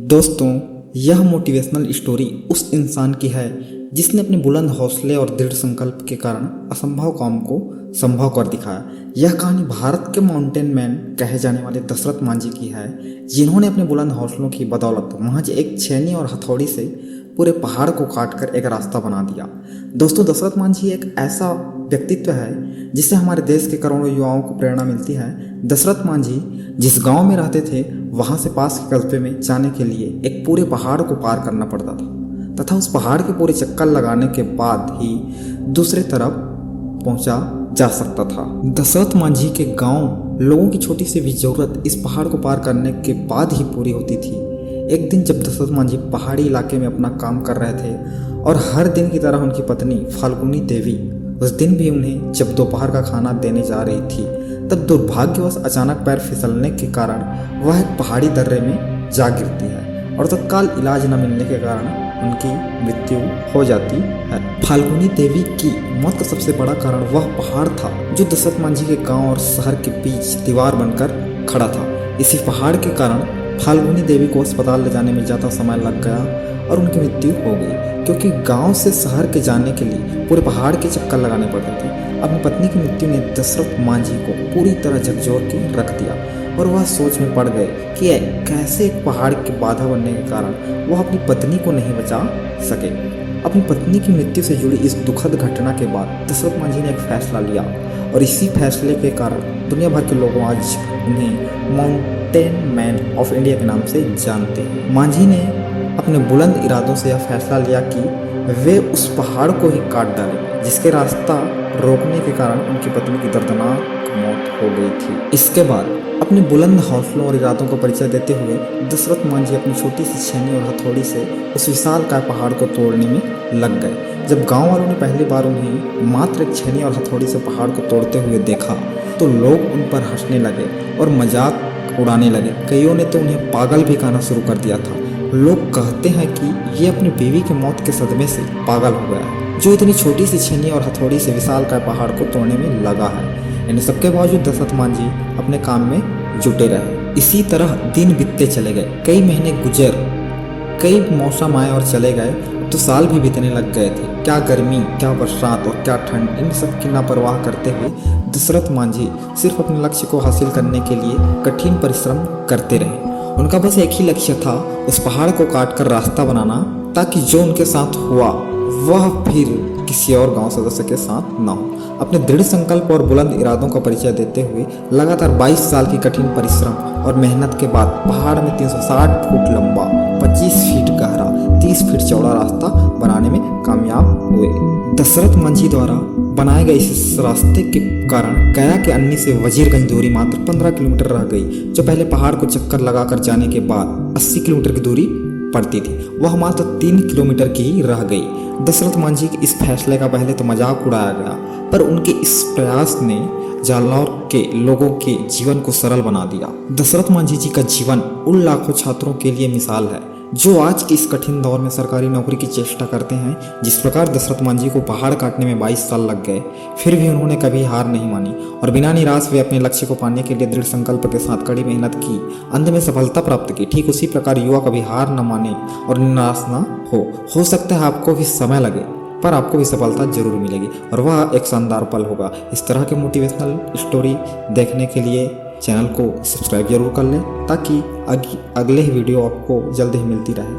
दोस्तों, यह motivational story उस इंसान की है जिसने अपने बुलंद हौसले और दृढ़ संकल्प के कारण असंभव काम को संभव कर दिखाया। यह कहानी भारत के माउंटेन मैन कहे जाने वाले दशरथ मांझी की है, जिन्होंने अपने बुलंद हौसलों की बदौलत महज एक छेनी और हथौड़ी से पूरे पहाड़ को काटकर एक रास्ता बना दिया। दोस्तों, दशरथ मांझी एक ऐसा व्यक्तित्व है जिससे हमारे देश के करोड़ों युवाओं को प्रेरणा मिलती है। दशरथ मांझी जिस गांव में रहते थे, वहां से पास के कस्बे में जाने के लिए एक पूरे पहाड़ को पार करना पड़ता था तथा उस पहाड़ के पूरे चक्कर लगाने के बाद ही दूसरे तरफ पहुंचा जा सकता था। दशरथ मांझी के गांव लोगों की छोटी सी भी जरूरत इस पहाड़ को पार करने के बाद ही पूरी होती थी। एक दिन जब दशरथ मांझी पहाड़ी इलाके में अपना काम कर रहे थे और हर दिन की तरह उनकी पत्नी फाल्गुनी देवी उस दिन भी उन्हें जब दोपहर का खाना देने जा रही थी, तब दुर्भाग्यवश अचानक पैर फिसलने के कारण वह एक पहाड़ी दर्रे में जा गिरती है और तत्काल इलाज न मिलने के कारण उनकी मृत्यु हो जाती है। फाल्गुनी देवी की मौत का सबसे बड़ा कारण वह पहाड़ था जो दशरथ मांझी के गांव और शहर के बीच दीवार बनकर खड़ा था। इसी पहाड़ के कारण फाल्गुनी देवी को अस्पताल ले जाने में ज़्यादा समय लग गया और उनकी मृत्यु हो गई, क्योंकि गांव से शहर के जाने के लिए पूरे पहाड़ के चक्कर लगाने पड़ते थे। अपनी पत्नी की मृत्यु ने दशरथ मांझी को पूरी तरह झकझोर के रख दिया और वह सोच में पड़ गए कि कैसे एक पहाड़ की बाधा बनने के कारण वह अपनी पत्नी को नहीं बचा सके। अपनी पत्नी की मृत्यु से जुड़ी इस दुखद घटना के बाद दशरथ मांझी ने एक फैसला लिया और इसी फैसले के कारण दुनिया भर के लोग आज उन्हें माउंटेन मैन ऑफ इंडिया के नाम से जानते हैं। मांझी ने अपने बुलंद इरादों से यह फैसला लिया कि वे उस पहाड़ को ही काट डालें जिसके रास्ता रोकने के कारण उनकी पत्नी की दर्दनाक मौत हो गई थी। इसके बाद अपने बुलंद हौसलों और इरादों का परिचय देते हुए दशरथ मांझी अपनी छोटी सी छेनी और हथौड़ी से उस विशालकाय पहाड़ को तोड़ने में लग गए। जब गांव वालों ने पहली बार उन्हें मात्र एक छेनी और हथौड़ी से पहाड़ को तोड़ते हुए देखा तो लोग उन पर हंसने लगे और मजाक उड़ाने लगे। कईयों ने तो उन्हें पागल भी कहना शुरू कर दिया था। लोग कहते हैं कि ये अपनी बीवी की मौत के सदमे से पागल हो गया जो इतनी छोटी सी छेनी और हथौड़ी से विशालकाय पहाड़ को तोड़ने में लगा है। इन सबके बावजूद दशरथ मांझी अपने काम में जुटे रहे। इसी तरह दिन बीतते चले गए। कई महीने गुजर, कई मौसम आए और चले गए, तो साल भी बीतने लग गए थे। क्या गर्मी, क्या बरसात और क्या ठंड, इन सब की लापरवाह करते हुए दशरथ मांझी सिर्फ अपने लक्ष्य को हासिल करने के लिए कठिन परिश्रम करते रहे। उनका बस एक ही लक्ष्य था, उस पहाड़ को काटकर रास्ता बनाना, ताकि जो उनके साथ हुआ वह फिर किसी और गांव सदस्य के साथ न हो। अपने दृढ़ संकल्प और बुलंद इरादों का परिचय देते हुए लगातार 22 साल की कठिन परिश्रम और मेहनत के बाद पहाड़ में 360 फुट लंबा, 25 फीट गहरा, 30 फीट चौड़ा रास्ता बनाने में कामयाब हुए। दशरथ मांझी द्वारा बनाए गए इस रास्ते के कारण गया के अन्नी से वजीरगंज दूरी मात्र 15 किलोमीटर रह गई, जो पहले पहाड़ को चक्कर लगाकर जाने के बाद 80 किलोमीटर की दूरी पड़ती थी, वह मात्र 3 किलोमीटर की ही रह गई। दशरथ मांझी के इस फैसले का पहले तो मजाक उड़ाया गया, पर उनके इस प्रयास ने जालौर के लोगों के जीवन को सरल बना दिया। दशरथ मांझी जी का जीवन उन लाखों छात्रों के लिए मिसाल है जो आज के इस कठिन दौर में सरकारी नौकरी की चेष्टा करते हैं। जिस प्रकार दशरथ मांझी को पहाड़ काटने में 22 साल लग गए, फिर भी उन्होंने कभी हार नहीं मानी और बिना निराश वे अपने लक्ष्य को पाने के लिए दृढ़ संकल्प के साथ कड़ी मेहनत की, अंत में सफलता प्राप्त की। ठीक उसी प्रकार युवा कभी हार न माने और निराश न हो सकता है आपको भी समय लगे, पर आपको भी सफलता जरूर मिलेगी और वह एक शानदार पल होगा। इस तरह के मोटिवेशनल स्टोरी देखने के लिए चैनल को सब्सक्राइब जरूर कर लें, ताकि अगले ही वीडियो आपको जल्द ही मिलती रहे।